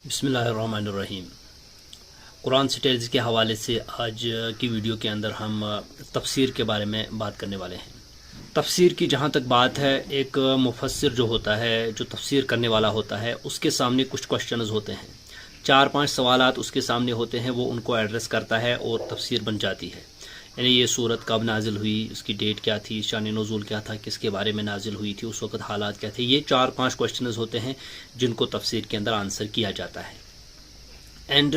بسم اللہ الرحمن الرحیم۔ قرآن سٹیلز کے حوالے سے آج کی ویڈیو کے اندر ہم تفسیر کے بارے میں بات کرنے والے ہیں۔ تفسیر کی جہاں تک بات ہے، ایک مفسر جو ہوتا ہے، جو تفسیر کرنے والا ہوتا ہے، اس کے سامنے کچھ کوشچنز ہوتے ہیں، 4-5 سوالات اس کے سامنے ہوتے ہیں، وہ ان کو ایڈریس کرتا ہے اور تفسیر بن جاتی ہے۔ یعنی یہ صورت کب نازل ہوئی، اس کی ڈیٹ کیا تھی، شان نزول کیا تھا، کس کے بارے میں نازل ہوئی تھی، اس وقت حالات کیا تھے، یہ 4-5 کوشچنز ہوتے ہیں جن کو تفسیر کے اندر آنسر کیا جاتا ہے۔ اینڈ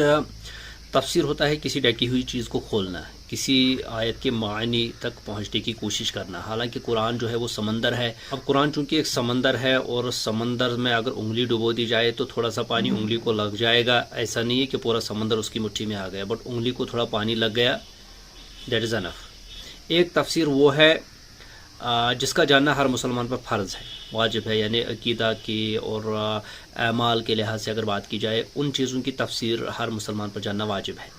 تفسیر ہوتا ہے کسی ڈھکی ہوئی چیز کو کھولنا، کسی آیت کے معنی تک پہنچنے کی کوشش کرنا۔ حالانکہ قرآن جو ہے وہ سمندر ہے۔ اب قرآن چونکہ ایک سمندر ہے اور سمندر میں اگر انگلی ڈبو دی جائے تو تھوڑا سا پانی انگلی کو لگ جائے گا، ایسا نہیں ہے کہ پورا سمندر اس کی مٹھی میں آ گیا، بٹ انگلی کو تھوڑا پانی لگ گیا، دیٹ از انف۔ ایک تفسیر وہ ہے جس کا جاننا ہر مسلمان پر فرض ہے، واجب ہے، یعنی عقیدہ کی اور اعمال کے لحاظ سے اگر بات کی جائے، ان چیزوں کی تفسیر ہر مسلمان پر جاننا واجب ہے۔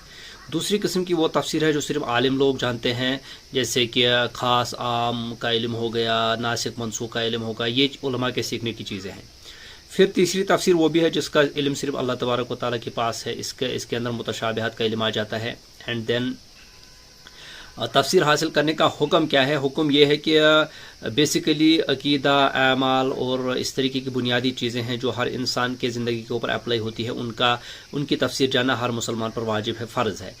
دوسری قسم کی وہ تفسیر ہے جو صرف عالم لوگ جانتے ہیں، جیسے کہ خاص عام کا علم ہو گیا، ناسخ منسوخ کا علم ہوگا، یہ علماء کے سیکھنے کی چیزیں ہیں۔ پھر تیسری تفسیر وہ بھی ہے جس کا علم صرف اللہ تبارک و تعالیٰ کے پاس ہے، اس کے اندر متشابہات کا علم آ جاتا ہے۔ اینڈ دین تفسیر حاصل کرنے کا حکم کیا ہے؟ حکم یہ ہے کہ بیسیکلی عقیدہ، اعمال اور اس طریقے کی بنیادی چیزیں ہیں جو ہر انسان کے زندگی کے اوپر اپلائی ہوتی ہے، ان کی تفسیر جاننا ہر مسلمان پر واجب ہے، فرض ہے۔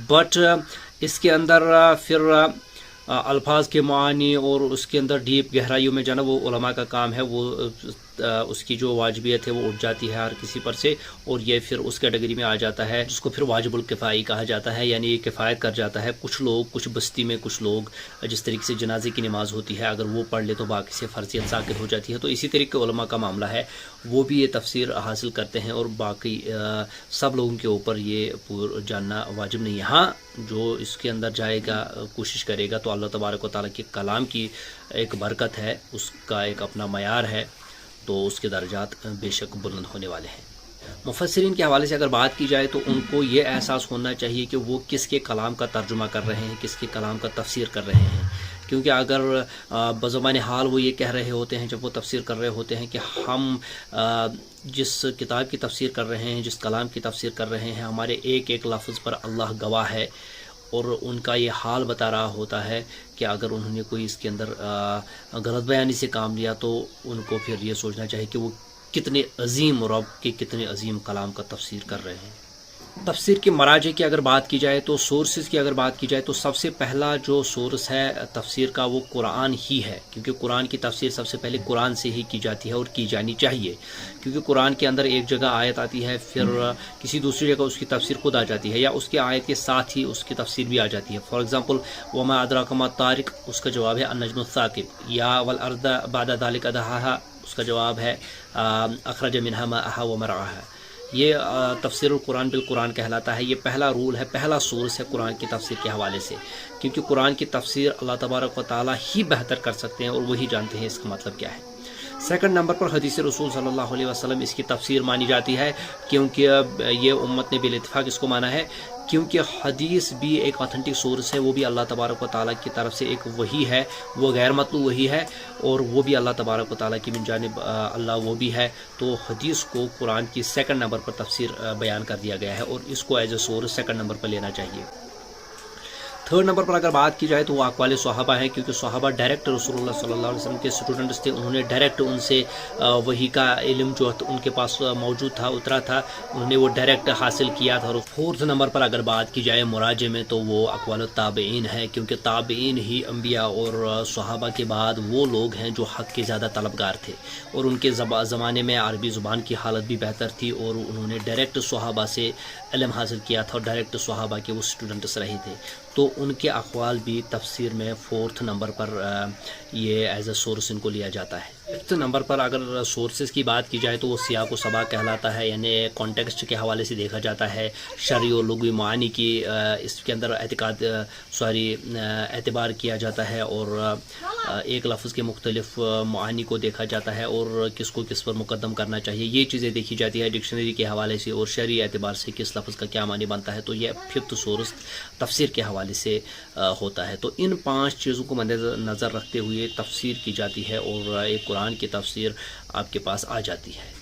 بٹ اس کے اندر پھر الفاظ کے معانی اور اس کے اندر ڈیپ گہرائیوں میں جانا وہ علماء کا کام ہے، وہ اس کی جو واجبیت ہے وہ اٹھ جاتی ہے ہر کسی پر سے، اور یہ پھر اس کیٹیگری میں آ جاتا ہے جس کو پھر واجب الکفائی کہا جاتا ہے، یعنی یہ کفایت کر جاتا ہے۔ کچھ لوگ، کچھ بستی میں کچھ لوگ، جس طریقے سے جنازے کی نماز ہوتی ہے، اگر وہ پڑھ لے تو باقی سے فرضیت ساقط ہو جاتی ہے، تو اسی طریقے علماء کا معاملہ ہے، وہ بھی یہ تفسیر حاصل کرتے ہیں، اور باقی سب لوگوں کے اوپر یہ جاننا واجب نہیں ہے۔ ہاں، جو اس کے اندر جائے گا، کوشش کرے گا، تو اللہ تبارک و تعالیٰ کے کلام کی ایک برکت ہے، اس کا ایک اپنا معیار ہے، تو اس کے درجات بے شک بلند ہونے والے ہیں۔ مفسرین کے حوالے سے اگر بات کی جائے تو ان کو یہ احساس ہونا چاہیے کہ وہ کس کے کلام کا ترجمہ کر رہے ہیں، کس کے کلام کا تفسیر کر رہے ہیں، کیونکہ اگر بزبان حال وہ یہ کہہ رہے ہوتے ہیں جب وہ تفسیر کر رہے ہوتے ہیں کہ ہم جس کتاب کی تفسیر کر رہے ہیں، جس کلام کی تفسیر کر رہے ہیں، ہمارے ایک ایک لفظ پر اللہ گواہ ہے، اور ان کا یہ حال بتا رہا ہوتا ہے کہ اگر انہوں نے کوئی اس کے اندر غلط بیانی سے کام لیا تو ان کو پھر یہ سوچنا چاہیے کہ وہ کتنے عظیم رب کے کتنے عظیم کلام کا تفسیر کر رہے ہیں۔ تفسیر کے مراجع کی اگر بات کی جائے تو سورسز کی اگر بات کی جائے تو سب سے پہلا جو سورس ہے تفسیر کا وہ قرآن ہی ہے، کیونکہ قرآن کی تفسیر سب سے پہلے قرآن سے ہی کی جاتی ہے اور کی جانی چاہیے، کیونکہ قرآن کے اندر ایک جگہ آیت آتی ہے، پھر کسی دوسری جگہ اس کی تفسیر خود آ جاتی ہے، یا اس کی آیت کے ساتھ ہی اس کی تفسیر بھی آ جاتی ہے۔ فار ایگزامپل وما ادراک ما الطارق، اس کا جواب ہے النجم الثاقب، یا والارض بعد ذلک دحاها، اس کا جواب ہے اخرج منها ماءها ومرعاها۔ یہ تفسیر القرآن بالقرآن کہلاتا ہے۔ یہ پہلا رول ہے، پہلا سورس ہے قرآن کی تفسیر کے حوالے سے، کیونکہ قرآن کی تفسیر اللہ تبارک و تعالیٰ ہی بہتر کر سکتے ہیں، اور وہی جانتے ہیں اس کا مطلب کیا ہے۔ سیکنڈ نمبر پر حدیث رسول صلی اللہ علیہ وسلم اس کی تفسیر مانی جاتی ہے، کیونکہ یہ امت نے بالاتفاق اس کو مانا ہے، کیونکہ حدیث بھی ایک آتھنٹک سورس ہے، وہ بھی اللہ تبارک و تعالیٰ کی طرف سے ایک وحی ہے، وہ غیر مطلوب وحی ہے، اور وہ بھی اللہ تبارک و تعالیٰ کی من جانب اللہ وہ بھی ہے، تو حدیث کو قرآن کی سیکنڈ نمبر پر تفسیر بیان کر دیا گیا ہے، اور اس کو as a source second number پر لینا چاہیے۔ تھرڈ نمبر پر اگر بات کی جائے تو وہ اقوال صحابہ ہیں، کیونکہ صحابہ ڈائریکٹ رسول اللہ صلی اللہ علیہ وسلم کے اسٹوڈنٹس تھے، انہوں نے ڈائریکٹ ان سے وحی کا علم جو ان کے پاس موجود تھا، اترا تھا، انہوں نے وہ ڈائریکٹ حاصل کیا تھا۔ اور فورتھ نمبر پر اگر بات کی جائے مراجع میں تو وہ اقوال التابعین ہے، کیونکہ تابعین ہی انبیاء اور صحابہ کے بعد وہ لوگ ہیں جو حق کے زیادہ طلبگار تھے، اور ان کے زمانے میں عربی زبان کی حالت بھی بہتر تھی، اور انہوں نے ڈائریکٹ صحابہ سے علم حاصل کیا تھا، اور ڈائریکٹ صحابہ کے وہ اسٹوڈنٹس رہے تھے، تو ان کے اقوال بھی تفسیر میں فورتھ نمبر پر یہ ایز اے سورس ان کو لیا جاتا ہے۔ ففتھ نمبر پر اگر سورسز کی بات کی جائے تو وہ سیاق و سباق کہلاتا ہے، یعنی کانٹیکسٹ کے حوالے سے دیکھا جاتا ہے، شرعی اور لغوی معانی کی اس کے اندر اعتبار کیا جاتا ہے، اور ایک لفظ کے مختلف معانی کو دیکھا جاتا ہے، اور کس کو کس پر مقدم کرنا چاہیے، یہ چیزیں دیکھی جاتی ہے ڈکشنری کے حوالے سے، اور شرعی اعتبار سے کس لفظ کا کیا معنی بنتا ہے، تو یہ ففتھ سورس تفسیر کے حوالے سے ہوتا ہے۔ تو ان 5 چیزوں کو مد نظر رکھتے ہوئے تفسیر کی جاتی ہے، اور ایک قرآن کی تفسیر آپ کے پاس آ جاتی ہے۔